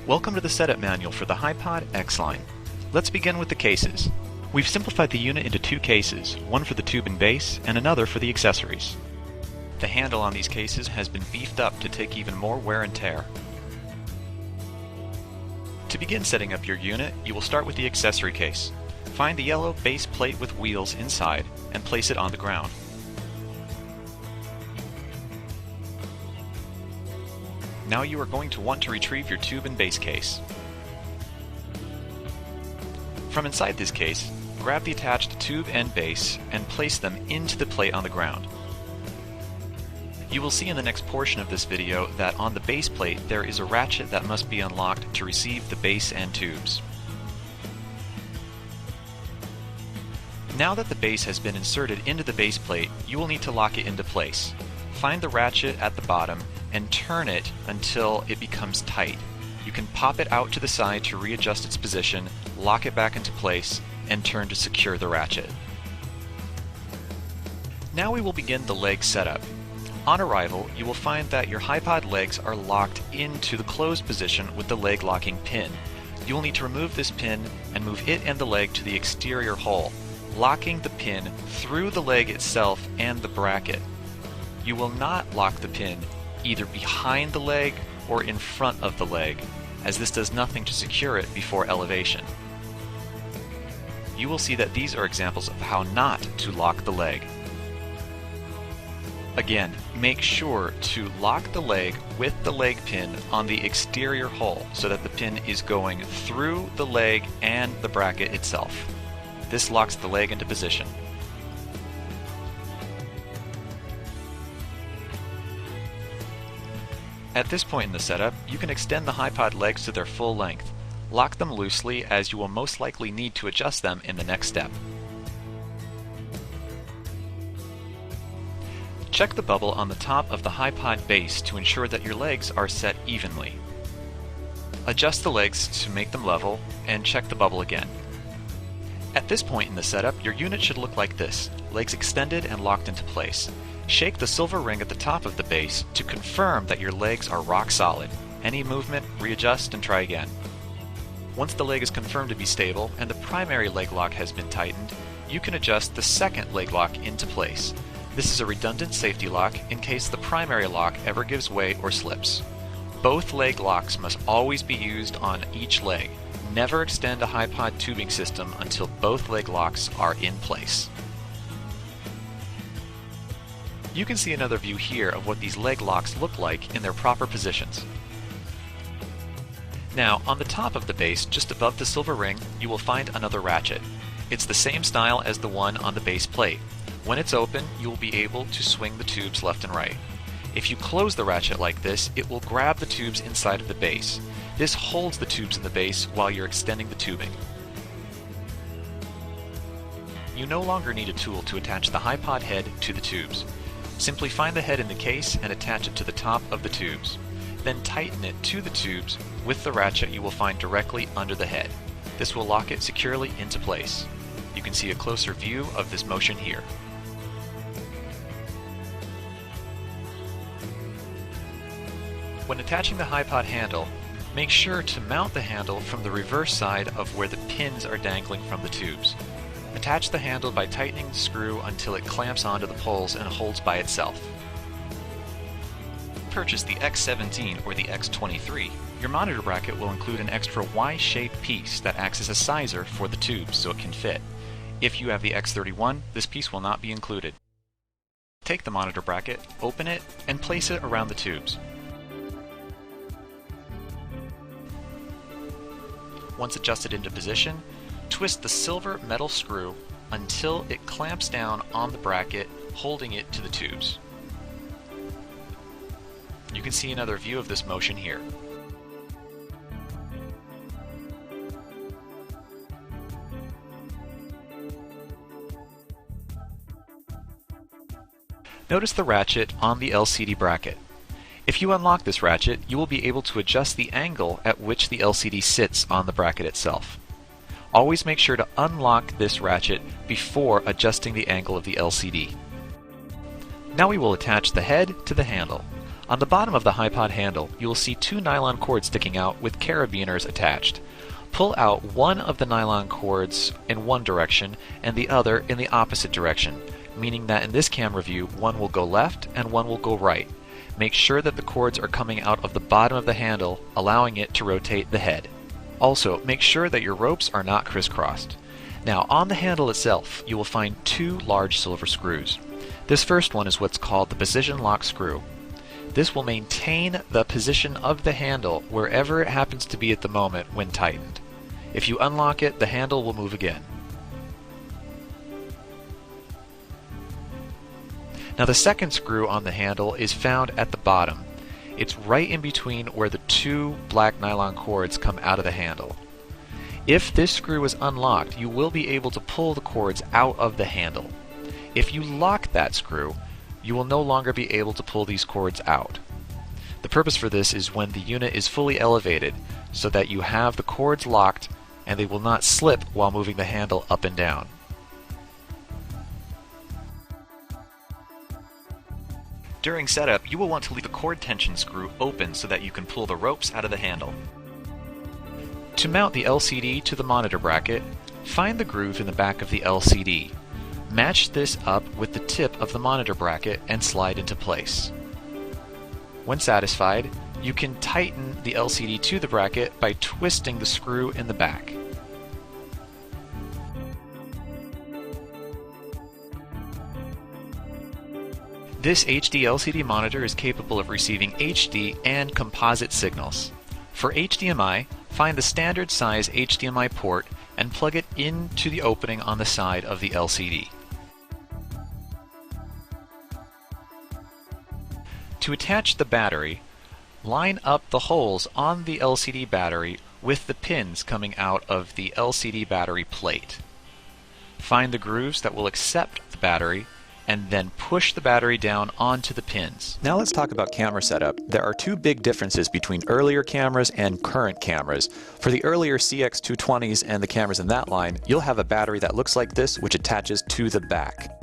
Welcome to the setup manual for the HiPod X-Line. Let's begin with the cases. We've simplified the unit into two cases, one for the tube and base and another for the accessories. The handle on these cases has been beefed up to take even more wear and tear. To begin setting up your unit, you will start with the accessory case. Find the yellow base plate with wheels inside and place it on the ground. Now you are going to want to retrieve your tube and base case. From inside this case, grab the attached tube and base and place them into the plate on the ground. You will see in the next portion of this video that on the base plate there is a ratchet that must be unlocked to receive the base and tubes. Now that the base has been inserted into the base plate, you will need to lock it into place. Find the ratchet at the bottom and turn it until it becomes tight. You can pop it out to the side to readjust its position, lock it back into place, and turn to secure the ratchet. Now we will begin the leg setup. On arrival, you will find that your HiPod legs are locked into the closed position with the leg locking pin. You will need to remove this pin and move it and the leg to the exterior hole, locking the pin through the leg itself and the bracket. You will not lock the pin either behind the leg or in front of the leg, as this does nothing to secure it before elevation. You will see that these are examples of how not to lock the leg. Again, make sure to lock the leg with the leg pin on the exterior hole so that the pin is going through the leg and the bracket itself. This locks the leg into position. At this point in the setup, you can extend the HiPod legs to their full length. Lock them loosely, as you will most likely need to adjust them in the next step. Check the bubble on the top of the HiPod base to ensure that your legs are set evenly. Adjust the legs to make them level, and check the bubble again. At this point in the setup, your unit should look like this, legs extended and locked into place. Shake the silver ring at the top of the base to confirm that your legs are rock solid. Any movement, readjust and try again. Once the leg is confirmed to be stable and the primary leg lock has been tightened, you can adjust the second leg lock into place. This is a redundant safety lock in case the primary lock ever gives way or slips. Both leg locks must always be used on each leg. Never extend a HiPod tubing system until both leg locks are in place. You can see another view here of what these leg locks look like in their proper positions. Now, on the top of the base, just above the silver ring, you will find another ratchet. It's the same style as the one on the base plate. When it's open, you will be able to swing the tubes left and right. If you close the ratchet like this, it will grab the tubes inside of the base. This holds the tubes in the base while you're extending the tubing. You no longer need a tool to attach the HiPod head to the tubes. Simply find the head in the case and attach it to the top of the tubes. Then tighten it to the tubes with the ratchet you will find directly under the head. This will lock it securely into place. You can see a closer view of this motion here. When attaching the HiPod handle, make sure to mount the handle from the reverse side of where the pins are dangling from the tubes. Attach the handle by tightening the screw until it clamps onto the poles and holds by itself. Purchase the X17 or the X23. Your monitor bracket will include an extra Y-shaped piece that acts as a sizer for the tubes so it can fit. If you have the X31, this piece will not be included. Take the monitor bracket, open it, and place it around the tubes. Once adjusted into position, twist the silver metal screw until it clamps down on the bracket, holding it to the tubes. You can see another view of this motion here. Notice the ratchet on the LCD bracket. If you unlock this ratchet, you will be able to adjust the angle at which the LCD sits on the bracket itself. Always make sure to unlock this ratchet before adjusting the angle of the LCD. Now we will attach the head to the handle. On the bottom of the HiPod handle, you will see two nylon cords sticking out with carabiners attached. Pull out one of the nylon cords in one direction and the other in the opposite direction, meaning that in this camera view, one will go left and one will go right. Make sure that the cords are coming out of the bottom of the handle, allowing it to rotate the head. Also, make sure that your ropes are not crisscrossed. Now, on the handle itself, you will find two large silver screws. This first one is what's called the position lock screw. This will maintain the position of the handle wherever it happens to be at the moment when tightened. If you unlock it, the handle will move again. Now the second screw on the handle is found at the bottom. It's right in between where the two black nylon cords come out of the handle. If this screw is unlocked, you will be able to pull the cords out of the handle. If you lock that screw, you will no longer be able to pull these cords out. The purpose for this is when the unit is fully elevated, so that you have the cords locked and they will not slip while moving the handle up and down. During setup, you will want to leave the cord tension screw open so that you can pull the ropes out of the handle. To mount the LCD to the monitor bracket, find the groove in the back of the LCD. Match this up with the tip of the monitor bracket and slide into place. When satisfied, you can tighten the LCD to the bracket by twisting the screw in the back. This HD LCD monitor is capable of receiving HD and composite signals. For HDMI, find the standard size HDMI port and plug it into the opening on the side of the LCD. To attach the battery, line up the holes on the LCD battery with the pins coming out of the LCD battery plate. Find the grooves that will accept the battery and then push the battery down onto the pins. Now let's talk about camera setup. There are two big differences between earlier cameras and current cameras. For the earlier CX220s and the cameras in that line, you'll have a battery that looks like this, which attaches to the back.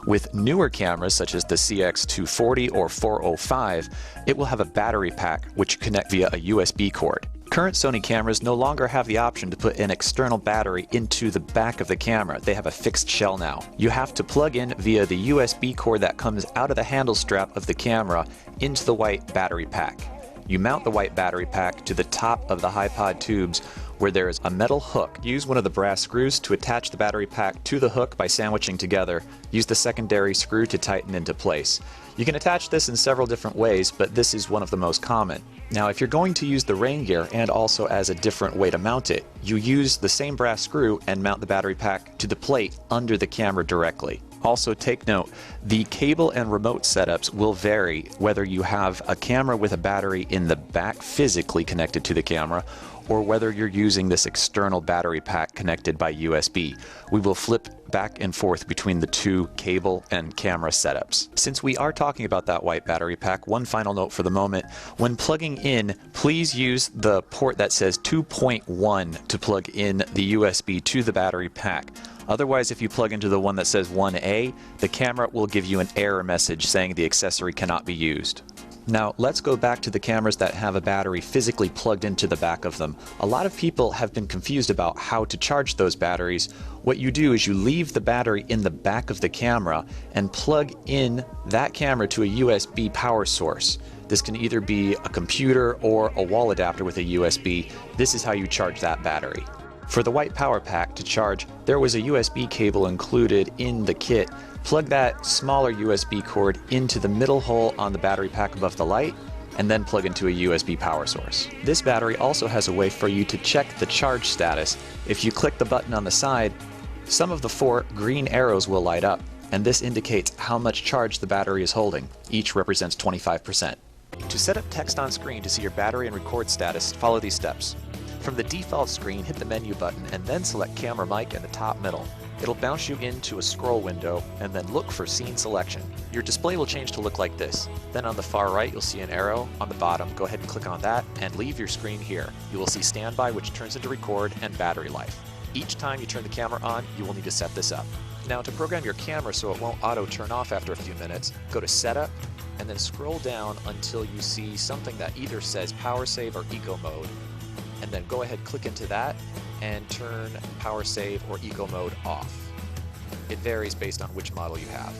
With newer cameras such as the CX240 or 405, it will have a battery pack which you connect via a USB cord. Current Sony cameras no longer have the option to put an external battery into the back of the camera. They have a fixed shell now. You have to plug in via the USB cord that comes out of the handle strap of the camera into the white battery pack. You mount the white battery pack to the top of the HiPod tubes where there is a metal hook. Use one of the brass screws to attach the battery pack to the hook by sandwiching together. Use the secondary screw to tighten into place. You can attach this in several different ways, but this is one of the most common. Now, if you're going to use the rain gear and also as a different way to mount it, you use the same brass screw and mount the battery pack to the plate under the camera directly. Also take note, the cable and remote setups will vary whether you have a camera with a battery in the back physically connected to the camera or whether you're using this external battery pack connected by USB. We will flip back and forth between the two cable and camera setups. Since we are talking about that white battery pack, one final note for the moment. When plugging in, please use the port that says 2.1 to plug in the USB to the battery pack. Otherwise, if you plug into the one that says 1A, the camera will give you an error message saying the accessory cannot be used. Now, let's go back to the cameras that have a battery physically plugged into the back of them. A lot of people have been confused about how to charge those batteries. What you do is you leave the battery in the back of the camera and plug in that camera to a USB power source. This can either be a computer or a wall adapter with a USB. This is how you charge that battery. For the white power pack to charge, there was a USB cable included in the kit. Plug that smaller USB cord into the middle hole on the battery pack above the light, and then plug into a USB power source. This battery also has a way for you to check the charge status. If you click the button on the side, some of the 4 green arrows will light up, and this indicates how much charge the battery is holding. Each represents 25%. To set up text on screen to see your battery and record status, follow these steps. From the default screen, hit the menu button and then select Camera Mic in the top middle. It'll bounce you into a scroll window and then look for scene selection. Your display will change to look like this. Then on the far right, you'll see an arrow. On the bottom, go ahead and click on that and leave your screen here. You will see standby, which turns into record, and battery life. Each time you turn the camera on, you will need to set this up. Now to program your camera so it won't auto turn off after a few minutes, go to Setup and then scroll down until you see something that either says Power Save or Eco Mode, and then go ahead, click into that and turn Power Save or Eco Mode off. It varies based on which model you have.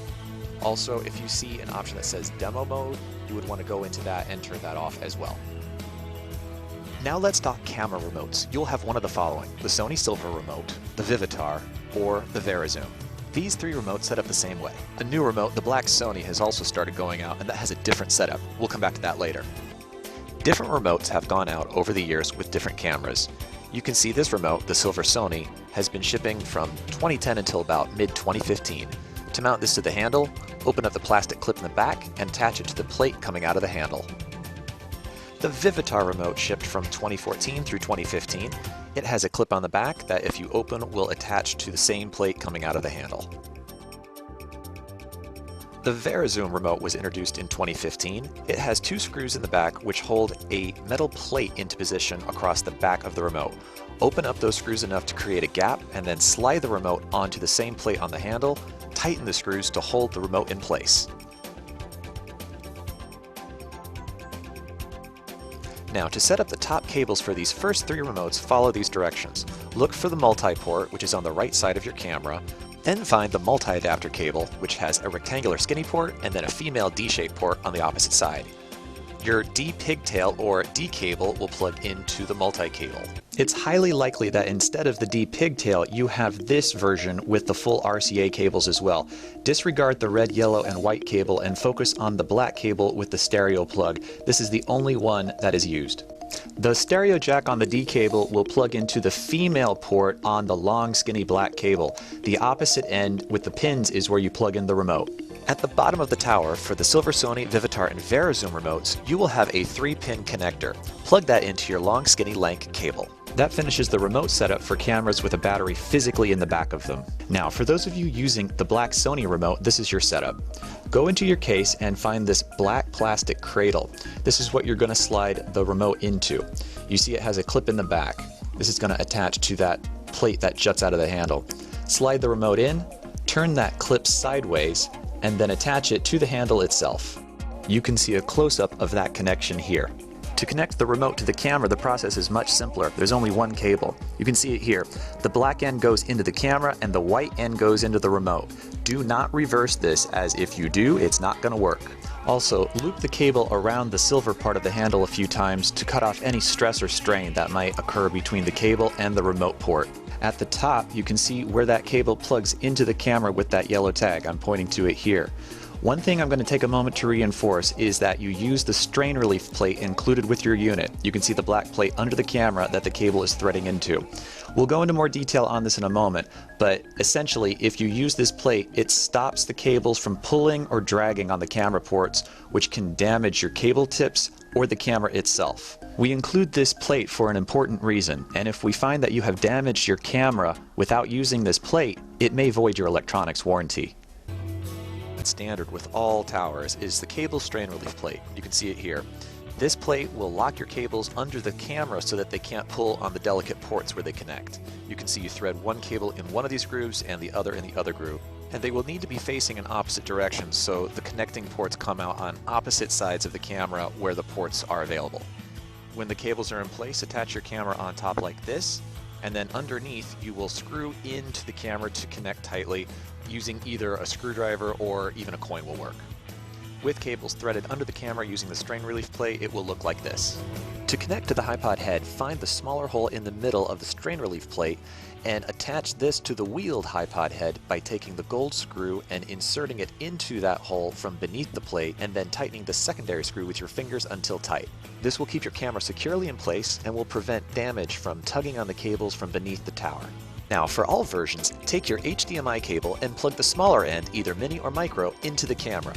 Also, if you see an option that says Demo Mode, you would want to go into that and turn that off as well. Now let's talk camera remotes. You'll have one of the following: the Sony Silver remote, the Vivitar, or the VariZoom. These three remotes set up the same way. A new remote, the black Sony, has also started going out, and that has a different setup. We'll come back to that later. Different remotes have gone out over the years with different cameras. You can see this remote, the Silver Sony, has been shipping from 2010 until about mid-2015. To mount this to the handle, open up the plastic clip in the back and attach it to the plate coming out of the handle. The Vivitar remote shipped from 2014 through 2015. It has a clip on the back that, if you open, will attach to the same plate coming out of the handle. The VariZoom remote was introduced in 2015. It has two screws in the back which hold a metal plate into position across the back of the remote. Open up those screws enough to create a gap and then slide the remote onto the same plate on the handle. Tighten the screws to hold the remote in place. Now, to set up the top cables for these first three remotes, follow these directions. Look for the multi-port, which is on the right side of your camera, then find the multi-adapter cable, which has a rectangular skinny port and then a female D-shaped port on the opposite side. Your D-pigtail or D cable will plug into the multi-cable. It's highly likely that instead of the D-pigtail, you have this version with the full RCA cables as well. Disregard the red, yellow, and white cable and focus on the black cable with the stereo plug. This is the only one that is used. The stereo jack on the D cable will plug into the female port on the long, skinny black cable. The opposite end with the pins is where you plug in the remote. At the bottom of the tower, for the Silver Sony, Vivitar, and VariZoom remotes, you will have a 3-pin connector. Plug that into your long, skinny LANC cable. That finishes the remote setup for cameras with a battery physically in the back of them. Now, for those of you using the black Sony remote, this is your setup. Go into your case and find this black plastic cradle. This is what you're going to slide the remote into. You see it has a clip in the back. This is going to attach to that plate that juts out of the handle. Slide the remote in, turn that clip sideways, and then attach it to the handle itself. You can see a close-up of that connection here. To connect the remote to the camera, the process is much simpler. There's only one cable. You can see it here. The black end goes into the camera and the white end goes into the remote. Do not reverse this, as if you do, it's not going to work. Also, loop the cable around the silver part of the handle a few times to cut off any stress or strain that might occur between the cable and the remote port. At the top, you can see where that cable plugs into the camera with that yellow tag. I'm pointing to it here. One thing I'm going to take a moment to reinforce is that you use the strain relief plate included with your unit. You can see the black plate under the camera that the cable is threading into. We'll go into more detail on this in a moment, but essentially, if you use this plate, it stops the cables from pulling or dragging on the camera ports, which can damage your cable tips or the camera itself. We include this plate for an important reason, and if we find that you have damaged your camera without using this plate, it may void your electronics warranty. Standard with all towers is the cable strain relief plate. You can see it here. This plate will lock your cables under the camera so that they can't pull on the delicate ports where they connect. You can see you thread one cable in one of these grooves and the other in the other groove. And they will need to be facing in opposite directions, so the connecting ports come out on opposite sides of the camera where the ports are available. When the cables are in place, attach your camera on top like this, and then underneath you will screw into the camera to connect tightly using either a screwdriver or even a coin will work. With cables threaded under the camera using the strain relief plate, it will look like this. To connect to the HiPod head, find the smaller hole in the middle of the strain relief plate and attach this to the wheeled HiPod head by taking the gold screw and inserting it into that hole from beneath the plate and then tightening the secondary screw with your fingers until tight. This will keep your camera securely in place and will prevent damage from tugging on the cables from beneath the tower. Now, for all versions, take your HDMI cable and plug the smaller end, either mini or micro, into the camera.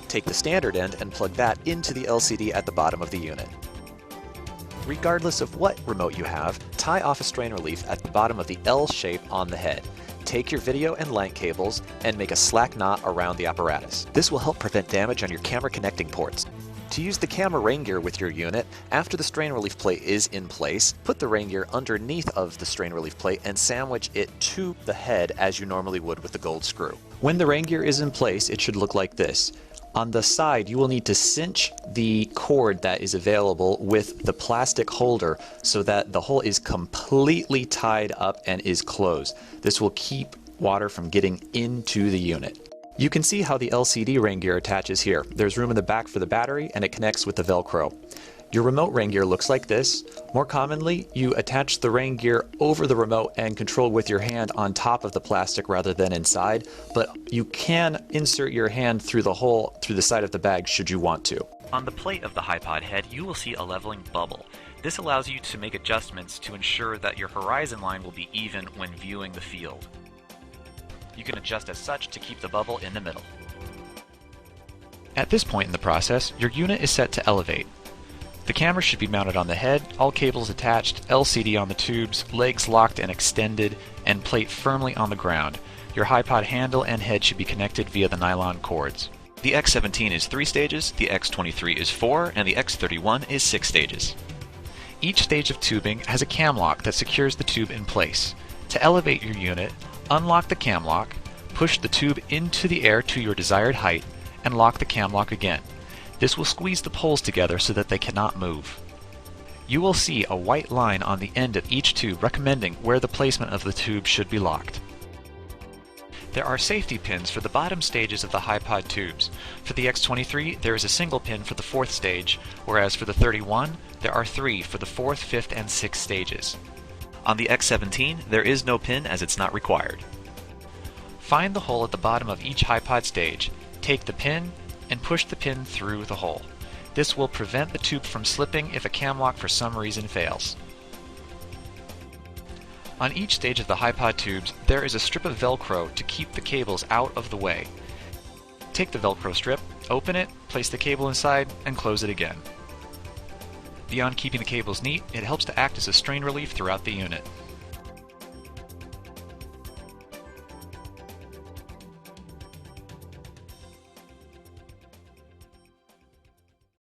Take the standard end and plug that into the LCD at the bottom of the unit. Regardless of what remote you have, tie off a strain relief at the bottom of the L shape on the head. Take your video and LANC cables and make a slack knot around the apparatus. This will help prevent damage on your camera connecting ports. To use the camera rain gear with your unit, after the strain relief plate is in place, put the rain gear underneath of the strain relief plate and sandwich it to the head as you normally would with the gold screw. When the rain gear is in place, it should look like this. On the side, you will need to cinch the cord that is available with the plastic holder so that the hole is completely tied up and is closed. This will keep water from getting into the unit. You can see how the LCD rain gear attaches here. There's room in the back for the battery and it connects with the Velcro. Your remote rain gear looks like this. More commonly, you attach the rain gear over the remote and control with your hand on top of the plastic rather than inside, but you can insert your hand through the hole through the side of the bag should you want to. On the plate of the HiPod head, you will see a leveling bubble. This allows you to make adjustments to ensure that your horizon line will be even when viewing the field. You can adjust as such to keep the bubble in the middle. At this point in the process, your unit is set to elevate. The camera should be mounted on the head, all cables attached, LCD on the tubes, legs locked and extended, and plate firmly on the ground. Your HiPod handle and head should be connected via the nylon cords. The X17 is 3 stages, the X23 is 4, and the X31 is 6 stages. Each stage of tubing has a cam lock that secures the tube in place. To elevate your unit, unlock the cam lock, push the tube into the air to your desired height, and lock the cam lock again. This will squeeze the poles together so that they cannot move. You will see a white line on the end of each tube recommending where the placement of the tube should be locked. There are safety pins for the bottom stages of the HiPod tubes. For the X23, there is a single pin for the 4th stage, whereas for the 31, there are 3 for the 4th, 5th, and 6th stages. On the X17, there is no pin as it's not required. Find the hole at the bottom of each HiPod stage, take the pin, and push the pin through the hole. This will prevent the tube from slipping if a cam lock for some reason fails. On each stage of the HiPod tubes, there is a strip of Velcro to keep the cables out of the way. Take the Velcro strip, open it, place the cable inside, and close it again. Beyond keeping the cables neat, it helps to act as a strain relief throughout the unit.